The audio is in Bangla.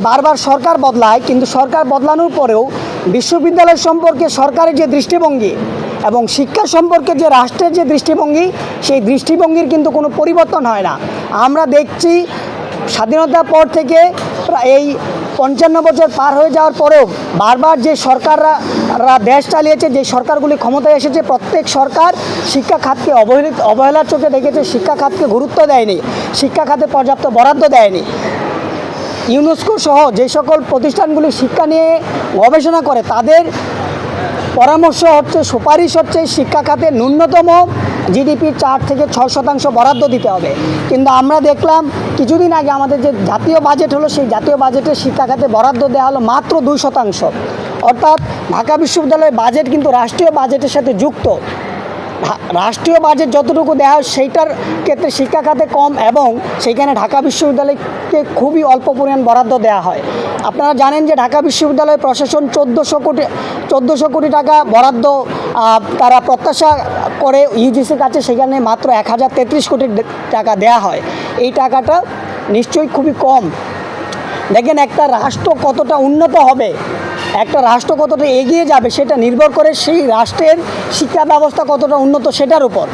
বারবার সরকার বদলায়, কিন্তু সরকার বদলানোর পরেও বিশ্ববিদ্যালয় সম্পর্কে সরকারের যে দৃষ্টিভঙ্গি এবং শিক্ষা সম্পর্কে যে রাষ্ট্রের যে দৃষ্টিভঙ্গি, সেই দৃষ্টিভঙ্গির কিন্তু কোনো পরিবর্তন হয় না। আমরা দেখছি স্বাধীনতার পর থেকে এই 55 বছর পার হয়ে যাওয়ার পরেও বারবার যে সরকাররা দেশ চালিয়েছে, যে সরকারগুলি ক্ষমতায় এসেছে, প্রত্যেক সরকার শিক্ষা খাতকে অবহেলার চোখে দেখেছে, শিক্ষা খাতকে গুরুত্ব দেয়নি, শিক্ষা খাতে পর্যাপ্ত বরাদ্দ দেয়নি। ইউনেস্কো সহ যে সকল প্রতিষ্ঠানগুলি শিক্ষা নিয়ে গবেষণা করে, তাদের পরামর্শ হচ্ছে, সুপারিশ হচ্ছে শিক্ষা খাতে ন্যূনতম জিডিপির 4 থেকে 6% বরাদ্দ দিতে হবে। কিন্তু আমরা দেখলাম কিছুদিন আগে আমাদের যে জাতীয় বাজেট হলো, সেই জাতীয় বাজেটে শিক্ষা খাতে বরাদ্দ দেওয়া হলো মাত্র 2%। অর্থাৎ ঢাকা বিশ্ববিদ্যালয়ের বাজেট কিন্তু রাষ্ট্রীয় বাজেটের সাথে যুক্ত। রাষ্ট্রীয় বাজেট যতটুকু দেওয়া হয় সেইটার ক্ষেত্রে শিক্ষা খাতে কম, এবং সেইখানে ঢাকা বিশ্ববিদ্যালয়কে খুবই অল্প পরিমাণ বরাদ্দ দেওয়া হয়। আপনারা জানেন যে ঢাকা বিশ্ববিদ্যালয় প্রশাসন 1400 কোটি টাকা বরাদ্দ তারা প্রত্যাশা করে ইউজিসির কাছে, সেখানে মাত্র 1033 কোটি টাকা দেওয়া হয়। এই টাকাটা নিশ্চয়ই খুবই কম। দেখেন, একটা রাষ্ট্র কতটা উন্নত হবে, একটা রাষ্ট্র কতটা এগিয়ে যাবে, সেটা নির্ভর করে সেই রাষ্ট্রের শিক্ষা ব্যবস্থা কতটা উন্নত সেটার উপর।